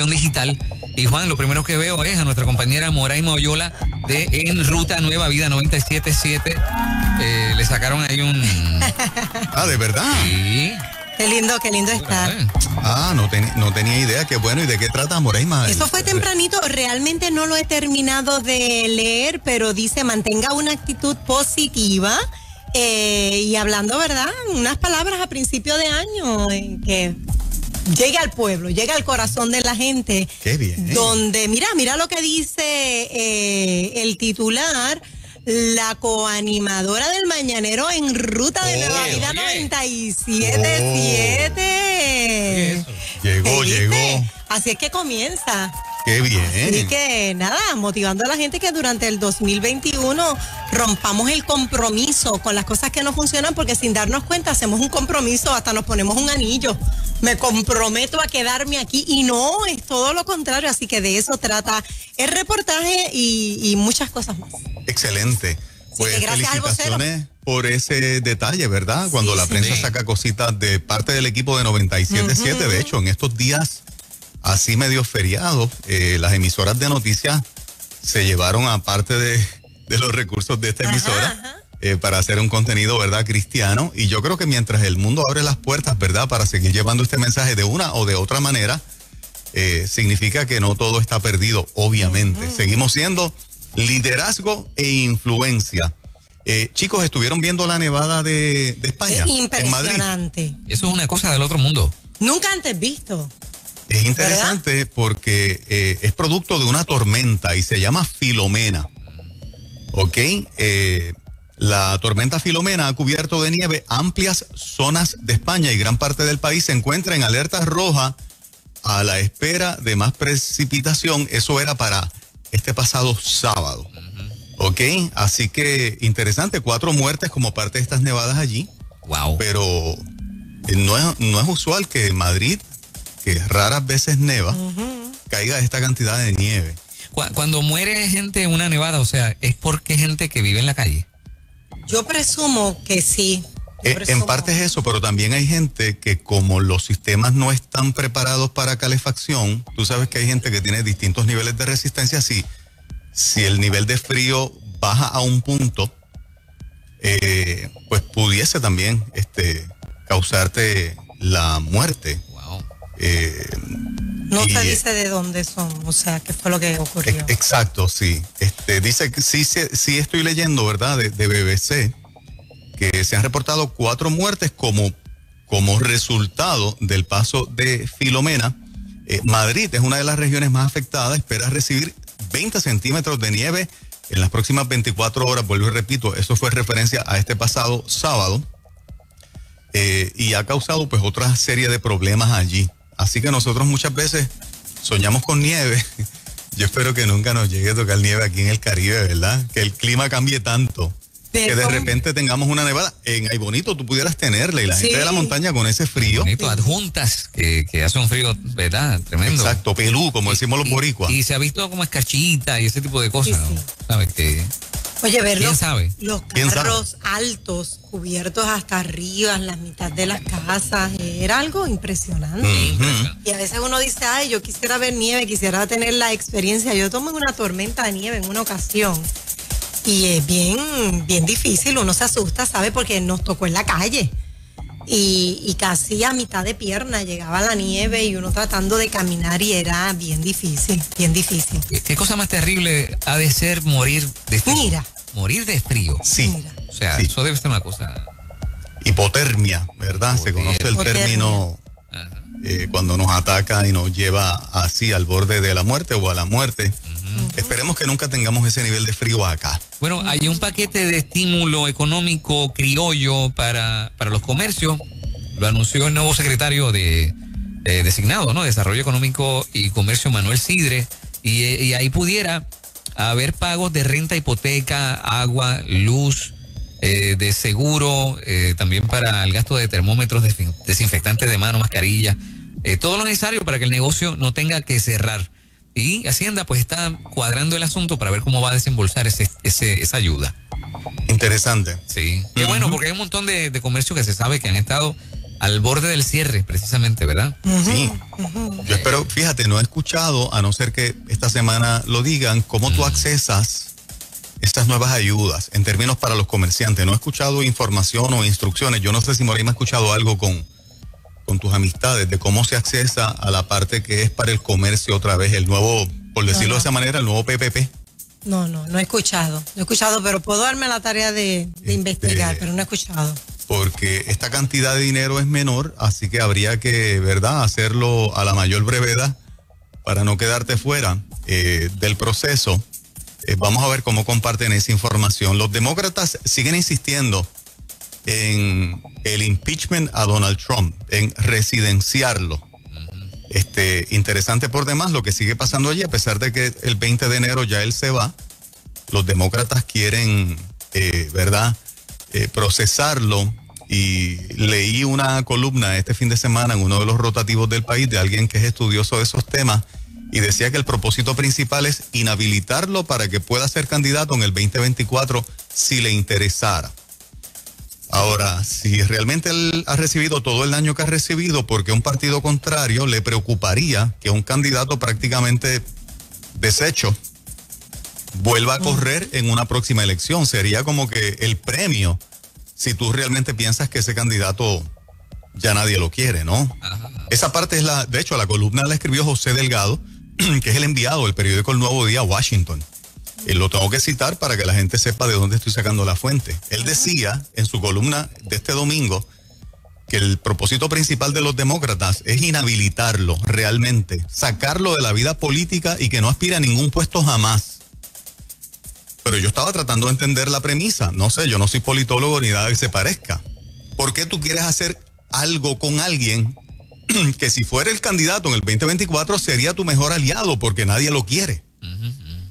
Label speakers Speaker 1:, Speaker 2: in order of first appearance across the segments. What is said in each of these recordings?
Speaker 1: transformación digital. Y Juan, lo primero que veo es a nuestra compañera Moraima Oyola de En Ruta Nueva Vida 97.7. Le sacaron ahí un...
Speaker 2: Ah, ¿de verdad?
Speaker 1: Sí.
Speaker 3: Qué lindo estar.
Speaker 2: Ah, no tenía idea. Qué bueno. ¿Y de qué trata, Moraima?
Speaker 3: Eso fue tempranito. Realmente no lo he terminado de leer, pero dice mantenga una actitud positiva. Y hablando, ¿verdad? Unas palabras a principio de año que llegue al pueblo, llegue al corazón de la gente.
Speaker 2: Qué bien.
Speaker 3: Donde, mira lo que dice el titular. La coanimadora del Mañanero en Ruta de Nueva Vida 97.7.
Speaker 2: Llegó.
Speaker 3: Así es que comienza.
Speaker 2: Qué bien.
Speaker 3: Así que nada, motivando a la gente que durante el 2021 rompamos el compromiso con las cosas que no funcionan, porque sin darnos cuenta hacemos un compromiso, hasta nos ponemos un anillo. Me comprometo a quedarme aquí y no, es todo lo contrario. Así que de eso trata el reportaje y muchas cosas más.
Speaker 2: Excelente. Pues
Speaker 3: felicitaciones
Speaker 2: por ese detalle, ¿verdad? Cuando la prensa saca cositas de parte del equipo de 97.7. De hecho, en estos días así medio feriados, las emisoras de noticias se llevaron a parte de los recursos de esta emisora para hacer un contenido, ¿verdad?, cristiano. Y yo creo que mientras el mundo abre las puertas, ¿verdad?, para seguir llevando este mensaje de una o de otra manera, significa que no todo está perdido, obviamente. Seguimos siendo liderazgo e influencia. Chicos, ¿estuvieron viendo la nevada de España?
Speaker 3: Impresionante.
Speaker 2: En Madrid.
Speaker 1: Eso es una cosa del otro mundo.
Speaker 3: Nunca antes visto.
Speaker 2: Es interesante porque es producto de una tormenta y se llama Filomena. ¿Ok? La tormenta Filomena ha cubierto de nieve amplias zonas de España y gran parte del país se encuentra en alerta roja a la espera de más precipitación. Eso era para este pasado sábado. ¿Ok? Así que interesante, 4 muertes como parte de estas nevadas allí.
Speaker 1: Wow.
Speaker 2: Pero no es usual que en Madrid, que raras veces neva, caiga esta cantidad de nieve.
Speaker 1: Cuando muere gente en una nevada, o sea, ¿es porque gente que vive en la calle?
Speaker 3: Yo presumo que sí.
Speaker 2: En parte es eso, pero también hay gente que como los sistemas no están preparados para calefacción, tú sabes que hay gente que tiene distintos niveles de resistencia. Si el nivel de frío baja a un punto, pues pudiese también causarte la muerte.
Speaker 1: Wow.
Speaker 2: No
Speaker 3: se dice de dónde son, o sea, qué fue lo que ocurrió.
Speaker 2: Exacto, sí. Dice que sí estoy leyendo, ¿verdad? De BBC, que se han reportado 4 muertes como resultado del paso de Filomena. Madrid es una de las regiones más afectadas, espera recibir 20 centímetros de nieve en las próximas 24 horas. Vuelvo y repito, eso fue referencia a este pasado sábado, y ha causado pues otra serie de problemas allí. Así que nosotros muchas veces soñamos con nieve. Yo espero que nunca nos llegue a tocar nieve aquí en el Caribe, ¿verdad? Que el clima cambie tanto. Que de repente tengamos una nevada. En Ay Bonito tú pudieras tenerla y la gente de la montaña con ese frío.
Speaker 1: Bonito, adjuntas, que hace un frío, ¿verdad? Tremendo.
Speaker 2: Exacto, pelú, como decimos los boricuas.
Speaker 1: Y se ha visto como escarchita y ese tipo de cosas, ¿no? ¿Sabes qué?
Speaker 3: Oye, ver
Speaker 1: ¿Quién sabe?
Speaker 3: Los carros altos, cubiertos hasta arriba, en la mitad de las casas, era algo impresionante. Y a veces uno dice, ay, yo quisiera ver nieve, quisiera tener la experiencia. Yo tomé una tormenta de nieve en una ocasión y es bien difícil, uno se asusta, ¿sabe? Porque nos tocó en la calle y casi a mitad de pierna llegaba la nieve y uno tratando de caminar y era bien difícil.
Speaker 1: ¿Qué cosa más terrible ha de ser morir de frío?
Speaker 3: Mira.
Speaker 1: Morir de frío.
Speaker 2: Sí.
Speaker 3: Mira.
Speaker 1: O sea,
Speaker 2: sí.
Speaker 1: Eso debe ser una cosa...
Speaker 2: Hipotermia, ¿verdad? Se conoce el término cuando nos ataca y nos lleva así al borde de la muerte o a la muerte. Esperemos que nunca tengamos ese nivel de frío acá.
Speaker 1: Bueno, hay un paquete de estímulo económico criollo para los comercios. Lo anunció el nuevo secretario designado, ¿no? Desarrollo Económico y Comercio, Manuel Sidre. Y ahí pudiera haber pagos de renta, hipoteca, agua, luz, de seguro, también para el gasto de termómetros, desinfectantes de mano, mascarilla, todo lo necesario para que el negocio no tenga que cerrar. Y Hacienda pues está cuadrando el asunto para ver cómo va a desembolsar esa ayuda.
Speaker 2: Interesante.
Speaker 1: Sí. Qué bueno, porque hay un montón de comercios que se sabe que han estado al borde del cierre, precisamente, ¿verdad?
Speaker 2: Sí. Yo espero, fíjate, no he escuchado, a no ser que esta semana lo digan, cómo tú accesas estas nuevas ayudas en términos para los comerciantes. No he escuchado información o instrucciones. Yo no sé si Moraima ha escuchado algo con tus amistades de cómo se accesa a la parte que es para el comercio otra vez, el nuevo, por decirlo de esa manera, el nuevo PPP.
Speaker 3: No he escuchado. No he escuchado, pero puedo darme la tarea de investigar, pero no he escuchado.
Speaker 2: Porque esta cantidad de dinero es menor, así que habría que, ¿verdad?, hacerlo a la mayor brevedad para no quedarte fuera del proceso. Vamos a ver cómo comparten esa información. Los demócratas siguen insistiendo en el impeachment a Donald Trump, en residenciarlo. Interesante por demás lo que sigue pasando allí, a pesar de que el 20 de enero ya él se va. Los demócratas quieren, ¿verdad?, procesarlo, y leí una columna este fin de semana en uno de los rotativos del país de alguien que es estudioso de esos temas y decía que el propósito principal es inhabilitarlo para que pueda ser candidato en el 2024 si le interesara. Ahora, si realmente él ha recibido todo el daño que ha recibido, porque un partido contrario le preocuparía que un candidato prácticamente deshecho vuelva a correr en una próxima elección. Sería como que el premio, si tú realmente piensas que ese candidato ya nadie lo quiere, ¿no? Ajá. Esa parte es de hecho, la columna la escribió José Delgado, que es el enviado del periódico El Nuevo Día a Washington. Lo tengo que citar para que la gente sepa de dónde estoy sacando la fuente. Él decía en su columna de este domingo que el propósito principal de los demócratas es inhabilitarlo realmente, sacarlo de la vida política y que no aspire a ningún puesto jamás. Pero yo estaba tratando de entender la premisa. No sé, yo no soy politólogo ni nada que se parezca. ¿Por qué tú quieres hacer algo con alguien que si fuera el candidato en el 2024 sería tu mejor aliado porque nadie lo quiere?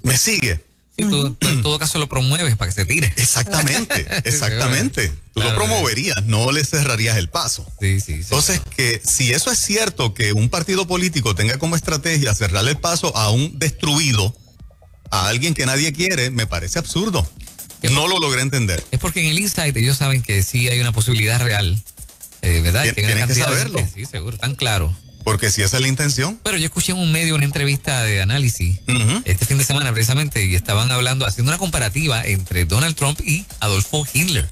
Speaker 2: ¿Me sigue?
Speaker 1: Sí, tú en todo caso lo promueves para que se tire.
Speaker 2: Exactamente, exactamente. Tú lo promoverías, no le cerrarías el paso.
Speaker 1: Sí.
Speaker 2: Entonces, que si eso es cierto, que un partido político tenga como estrategia cerrarle el paso a un destruido, a alguien que nadie quiere, me parece absurdo. No lo logré entender.
Speaker 1: Es porque en el Insight ellos saben que sí hay una posibilidad real, ¿verdad?
Speaker 2: Tienen que saberlo.
Speaker 1: Sí, seguro, tan claro.
Speaker 2: Porque si esa es la intención.
Speaker 1: Pero yo escuché en un medio una entrevista de análisis este fin de semana precisamente y estaban haciendo una comparativa entre Donald Trump y Adolfo Hitler.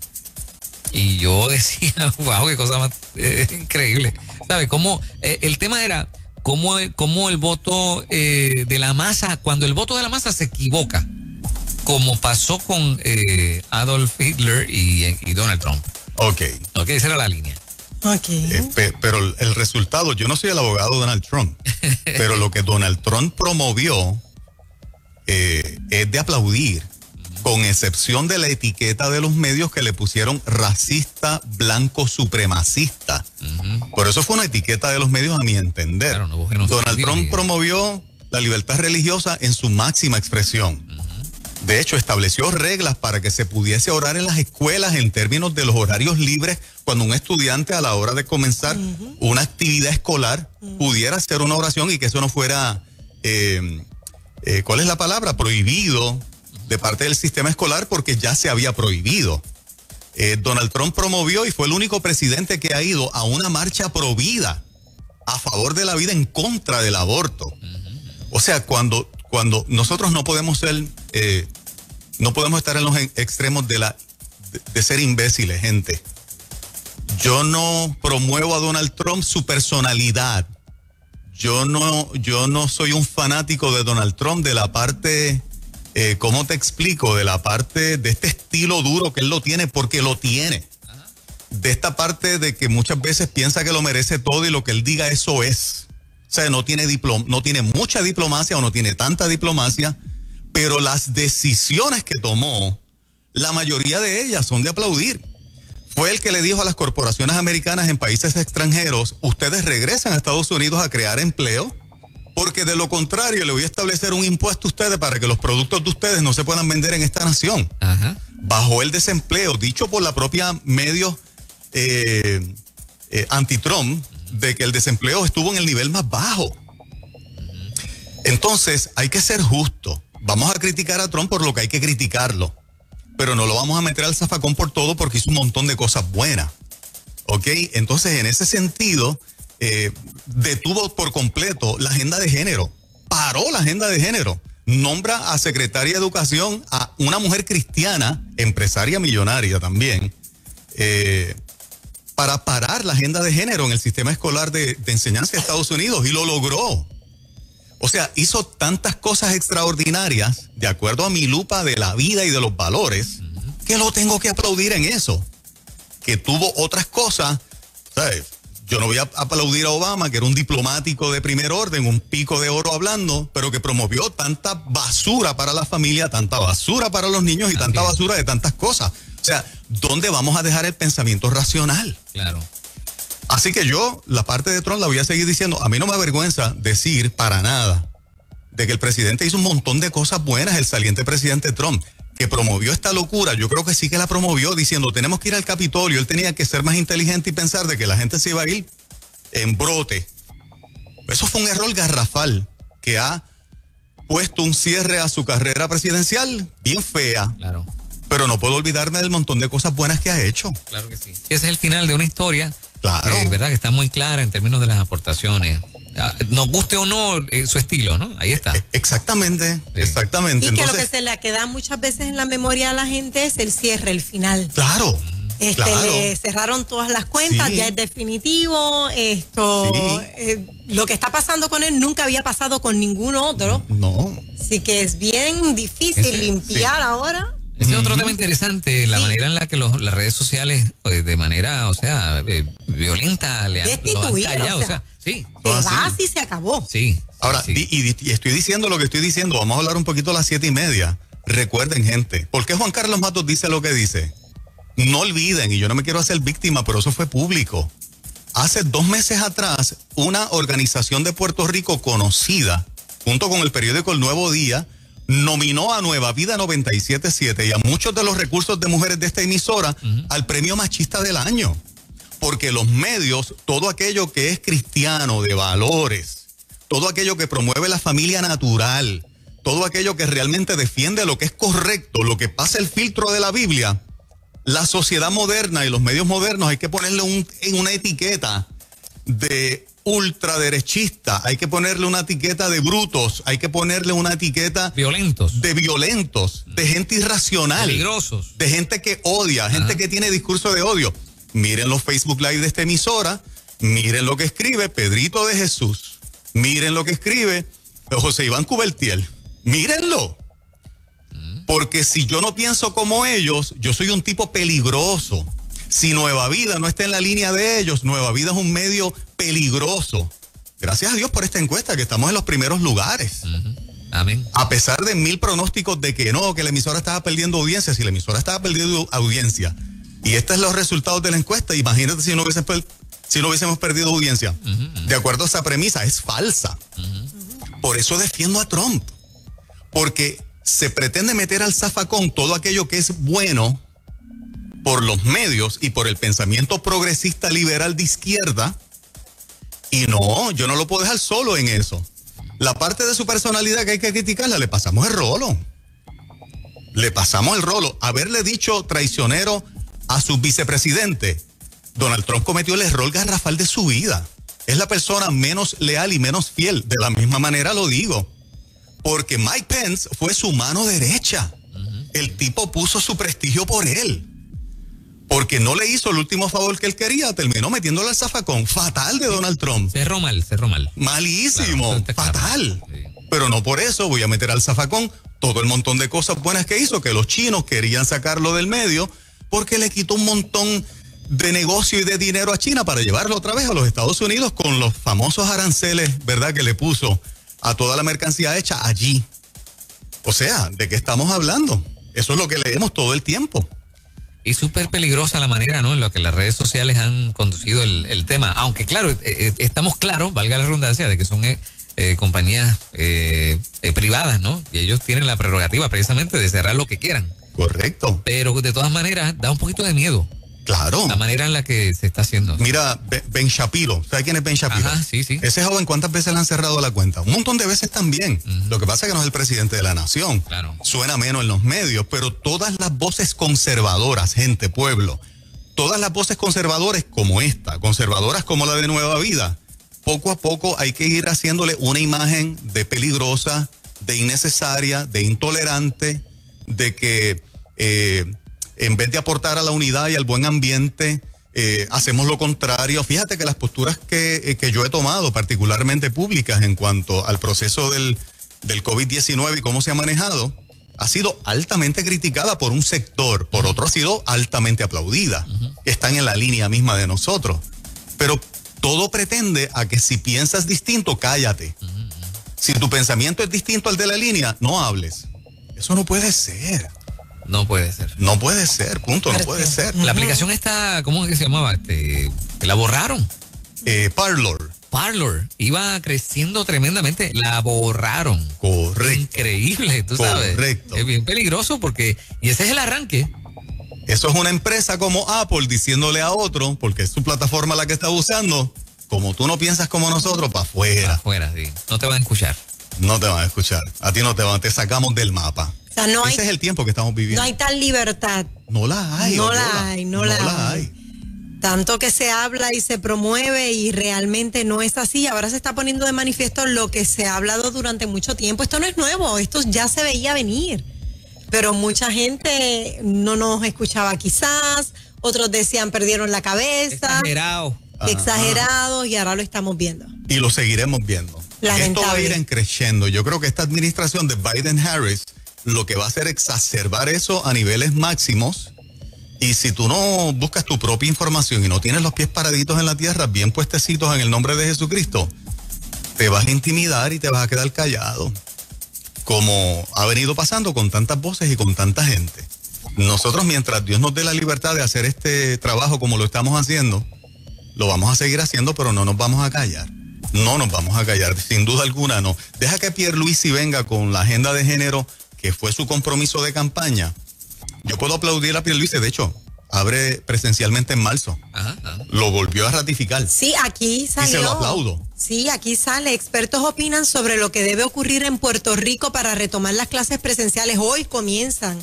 Speaker 1: Y yo decía, wow, qué cosa más increíble. ¿Sabe? Cómo el tema era cómo el voto de la masa, cuando el voto de la masa se equivoca, como pasó con Adolf Hitler y Donald Trump.
Speaker 2: Ok,
Speaker 1: esa era la línea.
Speaker 3: Okay.
Speaker 2: Pero el resultado, yo no soy el abogado de Donald Trump, pero lo que Donald Trump promovió es de aplaudir, con excepción de la etiqueta de los medios que le pusieron racista, blanco, supremacista. Por eso fue una etiqueta de los medios a mi entender. Claro, Donald Trump promovió la libertad religiosa en su máxima expresión. De hecho, estableció reglas para que se pudiese orar en las escuelas en términos de los horarios libres, cuando un estudiante a la hora de comenzar una actividad escolar pudiera hacer una oración y que eso no fuera, ¿cuál es la palabra? Prohibido de parte del sistema escolar, porque ya se había prohibido. Donald Trump promovió y fue el único presidente que ha ido a una marcha pro vida, a favor de la vida, en contra del aborto. O sea, cuando nosotros no podemos ser, no podemos estar en los extremos de ser imbéciles, gente. Yo no promuevo a Donald Trump su personalidad. Yo no soy un fanático de Donald Trump, de la parte, ¿cómo te explico? De la parte de este estilo duro que él lo tiene, porque lo tiene. De esta parte de que muchas veces piensa que lo merece todo y lo que él diga eso es. O sea, no tiene mucha diplomacia o no tiene tanta diplomacia, pero las decisiones que tomó, la mayoría de ellas son de aplaudir. Fue el que le dijo a las corporaciones americanas en países extranjeros: ustedes regresan a Estados Unidos a crear empleo, porque de lo contrario le voy a establecer un impuesto a ustedes para que los productos de ustedes no se puedan vender en esta nación. Bajó el desempleo, dicho por la propia medios anti-Trump, de que el desempleo estuvo en el nivel más bajo. Entonces, hay que ser justo. Vamos a criticar a Trump por lo que hay que criticarlo, pero no lo vamos a meter al zafacón por todo, porque hizo un montón de cosas buenas. ¿ok? Entonces, en ese sentido, detuvo por completo la agenda de género, paró la agenda de género, nombra a secretaria de Educación a una mujer cristiana, empresaria millonaria también, para parar la agenda de género en el sistema escolar de enseñanza de Estados Unidos, y lo logró. O sea, hizo tantas cosas extraordinarias, de acuerdo a mi lupa de la vida y de los valores, que lo tengo que aplaudir en eso. Que tuvo otras cosas, ¿sabes? Yo no voy a aplaudir a Obama, que era un diplomático de primer orden, un pico de oro hablando, pero que promovió tanta basura para la familia, tanta basura para los niños y tanta basura de tantas cosas. O sea, ¿dónde vamos a dejar el pensamiento racional?
Speaker 1: Claro.
Speaker 2: Así que yo, la parte de Trump la voy a seguir diciendo. A mí no me avergüenza decir para nada de que el presidente hizo un montón de cosas buenas, el saliente presidente Trump, que promovió esta locura. Yo creo que sí que la promovió diciendo, tenemos que ir al Capitolio. Él tenía que ser más inteligente y pensar de que la gente se iba a ir en brote. Eso fue un error garrafal que ha puesto un cierre a su carrera presidencial bien fea.
Speaker 1: Claro.
Speaker 2: Pero no puedo olvidarme del montón de cosas buenas que ha hecho.
Speaker 1: Claro que sí. Ese es el final de una historia.
Speaker 2: Claro.
Speaker 1: ¿Verdad? Que está muy clara en términos de las aportaciones. Nos guste o no su estilo, ¿no? Ahí está.
Speaker 2: Exactamente, sí. Exactamente.
Speaker 3: Y entonces, que lo que se le queda muchas veces en la memoria a la gente es el cierre, el final.
Speaker 2: Claro. Claro.
Speaker 3: Le cerraron todas las cuentas, sí. Ya es definitivo. Lo que está pasando con él nunca había pasado con ningún otro.
Speaker 2: No.
Speaker 3: Así que es bien difícil limpiar ahora.
Speaker 1: Ese es otro tema interesante, la manera en la que las redes sociales, de manera, violenta, lo han callado, sí.
Speaker 3: Te vas y se acabó.
Speaker 1: Sí.
Speaker 2: Ahora,
Speaker 1: sí.
Speaker 2: Y estoy diciendo lo que estoy diciendo, vamos a hablar un poquito a las 7:30. Recuerden, gente, ¿por qué Juan Carlos Matos dice lo que dice? No olviden, y yo no me quiero hacer víctima, pero eso fue público. Hace 2 meses atrás, una organización de Puerto Rico conocida, junto con el periódico El Nuevo Día, nominó a Nueva Vida 97.7 y a muchos de los recursos de mujeres de esta emisora al premio machista del año. Porque los medios, todo aquello que es cristiano, de valores, todo aquello que promueve la familia natural, todo aquello que realmente defiende lo que es correcto, lo que pasa el filtro de la Biblia, la sociedad moderna y los medios modernos hay que ponerle una etiqueta de ultraderechista, hay que ponerle una etiqueta de brutos, hay que ponerle una etiqueta de violentos, de gente irracional,
Speaker 1: peligrosos,
Speaker 2: de gente que odia, gente que tiene discurso de odio. Miren los Facebook Live de esta emisora, miren lo que escribe Pedrito de Jesús, miren lo que escribe José Iván Cubertiel, mírenlo. Porque si yo no pienso como ellos, yo soy un tipo peligroso. Si Nueva Vida no está en la línea de ellos, Nueva Vida es un medio peligroso. Gracias a Dios por esta encuesta, que estamos en los primeros lugares.
Speaker 1: Amén.
Speaker 2: A pesar de 1000 pronósticos de que no, que la emisora estaba perdiendo audiencia, si la emisora estaba perdiendo audiencia, y estos son los resultados de la encuesta, imagínate si no hubiésemos perdido audiencia. De acuerdo a esa premisa, es falsa. Por eso defiendo a Trump. Porque se pretende meter al zafacón todo aquello que es bueno por los medios y por el pensamiento progresista liberal de izquierda, y no, yo no lo puedo dejar solo en eso. La parte de su personalidad que hay que criticarla, le pasamos el rolo. Haberle dicho traicionero a su vicepresidente, Donald Trump cometió el error garrafal de su vida. Es la persona menos leal y menos fiel. De la misma manera lo digo, porque Mike Pence fue su mano derecha. El tipo puso su prestigio por él. Porque no le hizo el último favor que él quería, terminó metiéndole al zafacón. Fatal de Donald Trump.
Speaker 1: Cerró mal.
Speaker 2: Malísimo, claro, fatal. Sí. Pero no por eso voy a meter al zafacón todo el montón de cosas buenas que hizo, que los chinos querían sacarlo del medio, porque le quitó un montón de negocio y de dinero a China para llevarlo otra vez a los Estados Unidos con los famosos aranceles, ¿verdad?, que le puso a toda la mercancía hecha allí. O sea, ¿de qué estamos hablando? Eso es lo que leemos todo el tiempo.
Speaker 1: Y súper peligrosa la manera, ¿no?, en la que las redes sociales han conducido el tema. Aunque, claro, estamos claros, valga la redundancia, de que son compañías privadas, ¿no? Y ellos tienen la prerrogativa precisamente de cerrar lo que quieran.
Speaker 2: Correcto.
Speaker 1: Pero de todas maneras, da un poquito de miedo.
Speaker 2: Claro.
Speaker 1: La manera en la que se está haciendo.
Speaker 2: Mira, Ben Shapiro, ¿sabes quién es Ben Shapiro?
Speaker 1: Ajá, sí.
Speaker 2: Ese joven, ¿cuántas veces le han cerrado la cuenta? Un montón de veces también. Lo que pasa es que no es el presidente de la nación.
Speaker 1: Claro.
Speaker 2: Suena menos en los medios, pero todas las voces conservadoras, gente, pueblo, todas las voces conservadoras como esta, conservadoras como la de Nueva Vida, poco a poco hay que ir haciéndole una imagen de peligrosa, de innecesaria, de intolerante, de que en vez de aportar a la unidad y al buen ambiente, hacemos lo contrario. Fíjate que las posturas que yo he tomado, particularmente públicas, en cuanto al proceso del COVID-19 y cómo se ha manejado, ha sido altamente criticada por un sector, por otro ha sido altamente aplaudida. Están en la línea misma de nosotros. Pero todo pretende a que si piensas distinto, cállate. Si tu pensamiento es distinto al de la línea, no hables. Eso no puede ser.
Speaker 1: No puede ser.
Speaker 2: No puede ser, punto, no puede ser.
Speaker 1: La aplicación está, ¿cómo es que se llamaba? La borraron. Parler. Iba creciendo tremendamente. La borraron.
Speaker 2: Correcto.
Speaker 1: Increíble, tú sabes.
Speaker 2: Correcto.
Speaker 1: Es bien peligroso porque, y ese es el arranque.
Speaker 2: Eso es una empresa como Apple diciéndole a otro, porque es su plataforma la que está usando, como tú no piensas como nosotros, para afuera.
Speaker 1: Para afuera, sí. No te van a escuchar.
Speaker 2: No te van a escuchar. A ti no te van, te sacamos del mapa.
Speaker 3: O sea, no
Speaker 2: Ese es el tiempo que estamos viviendo.
Speaker 3: No hay tal libertad.
Speaker 2: No la hay.
Speaker 3: No la hay. Tanto que se habla y se promueve y realmente no es así. Ahora se está poniendo de manifiesto lo que se ha hablado durante mucho tiempo. Esto no es nuevo, esto ya se veía venir. Pero mucha gente no nos escuchaba quizás, otros decían perdieron la cabeza. Exagerados y ahora lo estamos viendo.
Speaker 2: Y lo seguiremos viendo. Esto va a ir creciendo. Yo creo que esta administración de Biden-Harris lo que va a hacer es exacerbar eso a niveles máximos. Y si tú no buscas tu propia información y no tienes los pies paraditos en la tierra, bien puestecitos en el nombre de Jesucristo, te vas a intimidar y te vas a quedar callado. Como ha venido pasando con tantas voces y con tanta gente. Nosotros, mientras Dios nos dé la libertad de hacer este trabajo como lo estamos haciendo, lo vamos a seguir haciendo, pero no nos vamos a callar. No nos vamos a callar, sin duda alguna no. Deja que Pierluisi venga con la agenda de género, que fue su compromiso de campaña. Yo puedo aplaudir a Pierluisi, de hecho, abre presencialmente en marzo. Lo volvió a ratificar.
Speaker 3: Sí, aquí salió.
Speaker 2: Y se lo aplaudo.
Speaker 3: Sí, aquí sale. Expertos opinan sobre lo que debe ocurrir en Puerto Rico para retomar las clases presenciales. Hoy comienzan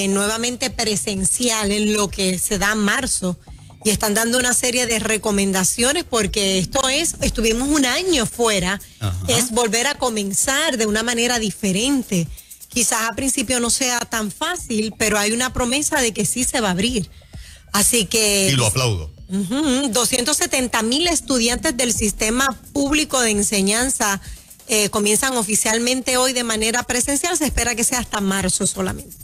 Speaker 3: nuevamente presenciales, lo que se da en marzo. Y están dando una serie de recomendaciones porque estuvimos un año fuera. Es volver a comenzar de una manera diferente. Quizás a principio no sea tan fácil, pero hay una promesa de que sí se va a abrir. Así que...
Speaker 2: Y lo aplaudo.
Speaker 3: 270,000 estudiantes del sistema público de enseñanza comienzan oficialmente hoy de manera presencial. Se espera que sea hasta marzo solamente.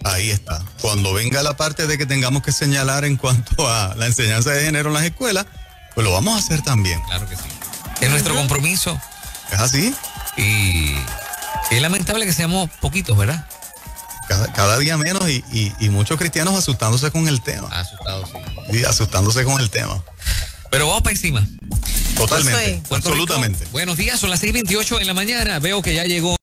Speaker 2: Ahí está. Cuando venga la parte de que tengamos que señalar en cuanto a la enseñanza de género en las escuelas, pues lo vamos a hacer también.
Speaker 1: Claro que sí. Es nuestro compromiso.
Speaker 2: ¿Es así?
Speaker 1: Y es lamentable que seamos poquitos, ¿verdad?
Speaker 2: Cada día menos y muchos cristianos asustándose con el tema.
Speaker 1: Asustados, sí.
Speaker 2: Sí, asustándose con el tema.
Speaker 1: Pero vamos para encima.
Speaker 2: Totalmente, absolutamente.
Speaker 1: Buenos días, son las 6:28 en la mañana. Veo que ya llegó